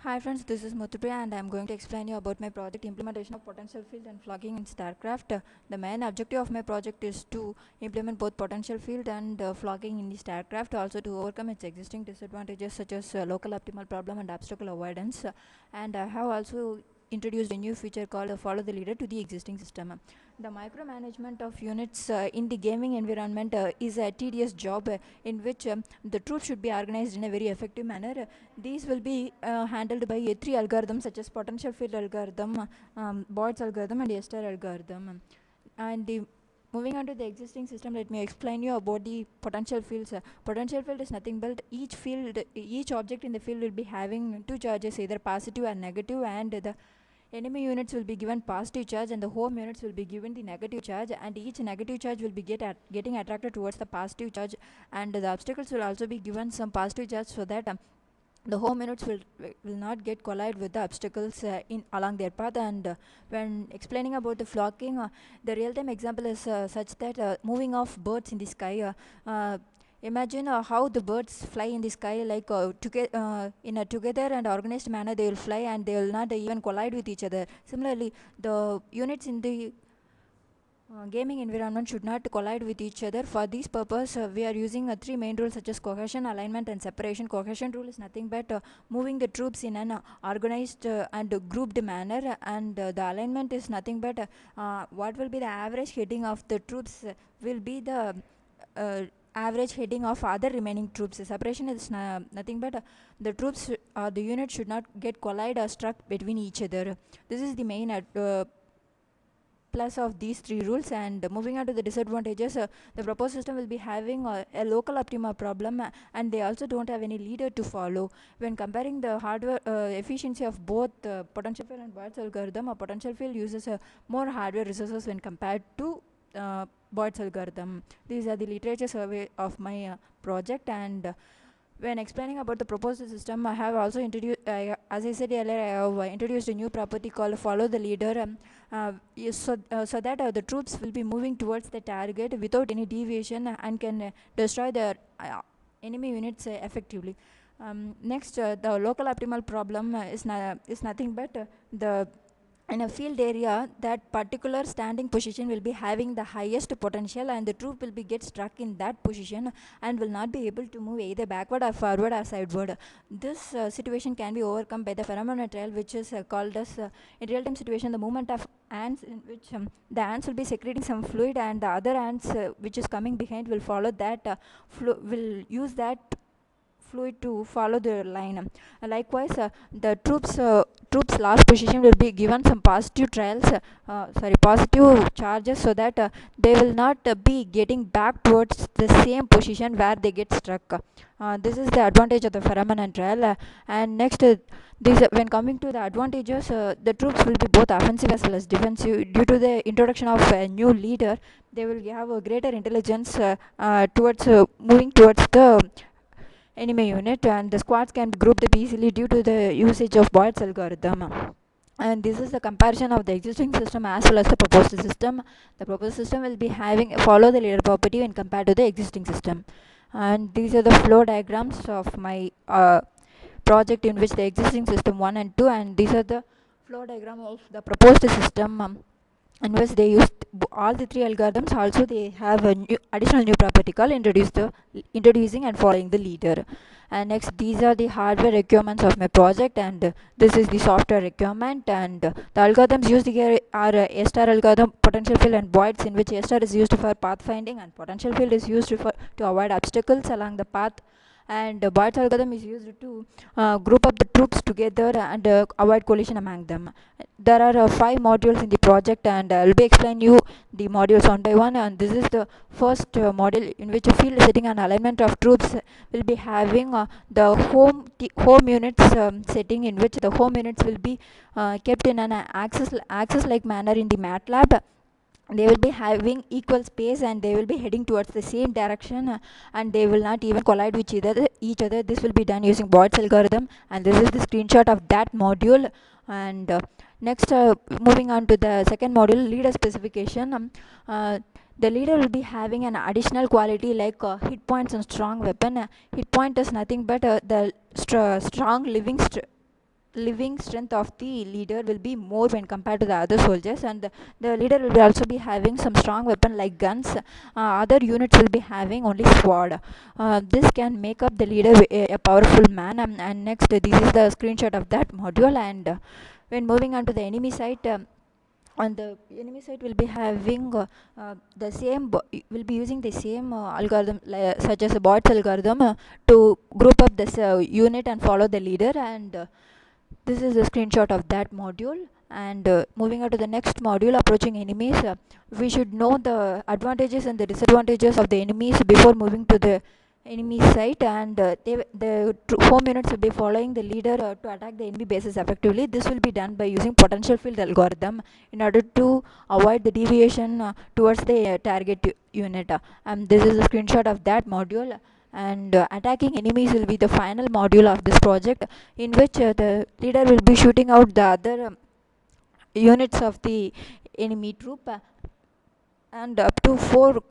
Hi friends, this is Muthupriya and I am going to explain you about my project implementation of potential field and flogging in StarCraft. The main objective of my project is to implement both potential field and flogging in the StarCraft, also to overcome its existing disadvantages such as local optimal problem and obstacle avoidance. And I have also introduced a new feature called follow the leader to the existing system. The micromanagement of units in the gaming environment is a tedious job in which the troops should be organized in a very effective manner. These will be handled by three algorithms such as potential field algorithm, Boyd's algorithm, and Esther algorithm. And moving on to the existing system, let me explain you about the potential fields. Potential field is nothing but each object in the field will be having two charges, either positive or negative, and the enemy units will be given positive charge and the home units will be given the negative charge, and each negative charge will be getting attracted towards the positive charge, and the obstacles will also be given some positive charge so that the home units will not get collide with the obstacles in along their path. And when explaining about the flocking, the real time example is such that moving of birds in the sky, imagine how the birds fly in the sky, like in a together and organized manner they will fly and they will not even collide with each other. Similarly, the units in the gaming environment should not collide with each other. For this purpose, we are using three main rules such as cohesion, alignment, and separation. Cohesion rule is nothing but moving the troops in an organized and grouped manner, and the alignment is nothing but what will be the average heading of the troops will be the average heading of other remaining troops. Separation is nothing but the troops, the unit should not get collide or struck between each other. This is the main plus of these three rules. And moving on to the disadvantages, the proposed system will be having a local optima problem, and they also don't have any leader to follow. When comparing the hardware efficiency of both potential field and Boyd's algorithm, a potential field uses more hardware resources when compared to Boyd's algorithm. These are the literature survey of my project. And when explaining about the proposed system, I have also introduced, as I said earlier, I have introduced a new property called follow the leader, so that the troops will be moving towards the target without any deviation and can destroy the enemy units effectively. Next, the local optimal problem is nothing but the in a field area, that particular standing position will be having the highest potential, and the troop will be get stuck in that position and will not be able to move either backward or forward or sideward. This situation can be overcome by the pheromone trail, which is called as in real time situation the movement of ants, in which the ants will be secreting some fluid, and the other ants which is coming behind will follow that will use that fluid to follow the line. Likewise, the troops last position will be given some positive trials, positive charges, so that they will not be getting back towards the same position where they get struck. This is the advantage of the pheromone trial. And next, when coming to the advantages, the troops will be both offensive as well as defensive. Due to the introduction of a new leader, they will have a greater intelligence towards moving towards the enemy unit, and the squads can be grouped up easily due to the usage of Boyd's algorithm. And this is the comparison of the existing system as well as the proposed system. The proposed system will be having follow the leader property when compared to the existing system. And these are the flow diagrams of my project in which the existing system 1 and 2, and these are the flow diagram of the proposed system, in which they used all the three algorithms. Also they have a new additional new property called introducing and following the leader. And next, these are the hardware requirements of my project, and this is the software requirement. And the algorithms used here are star algorithm, potential field, and Boyd's, in which star is used for pathfinding and potential field is used to avoid obstacles along the path, and Boyd's algorithm is used to group up the troops together and avoid collision among them. There are 5 modules in the project, and I will be explaining you the modules one by one. And this is the first module, in which a field setting and alignment of troops will be having the home units setting, in which the home units will be kept in an axis like manner in the MATLAB. They will be having equal space and they will be heading towards the same direction, and they will not even collide with each other. This will be done using Boyd's algorithm, and this is the screenshot of that module. And next, moving on to the second module, leader specification. The leader will be having an additional quality like hit points and strong weapon. Hit point is nothing but the strong living living strength of the leader will be more when compared to the other soldiers, and the leader will also be having some strong weapon like guns. Other units will be having only sword. This can make up the leader a powerful man. And next, this is the screenshot of that module. And when moving on to the enemy side, on the enemy side will be having the same will be using the same algorithm, such as a bot's algorithm, to group up this unit and follow the leader. And this is a screenshot of that module. And moving on to the next module, approaching enemies, we should know the advantages and the disadvantages of the enemies before moving to the enemy site. And the home units will be following the leader to attack the enemy bases effectively. This will be done by using potential field algorithm in order to avoid the deviation towards the target unit. This is a screenshot of that module. And attacking enemies will be the final module of this project, in which the leader will be shooting out the other units of the enemy troop, and up to four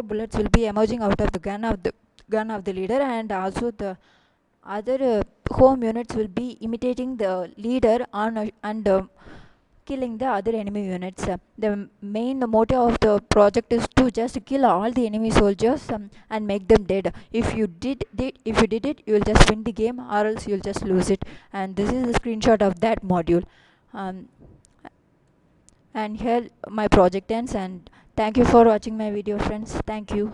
bullets will be emerging out of the gun of the leader. And also the other home units will be imitating the leader on and killing the other enemy units. The main motive of the project is to just kill all the enemy soldiers, and make them dead. If you did it, you will just win the game, or else you will just lose it. And this is a screenshot of that module. Um, and here my project ends. And thank you for watching my video, friends. Thank you.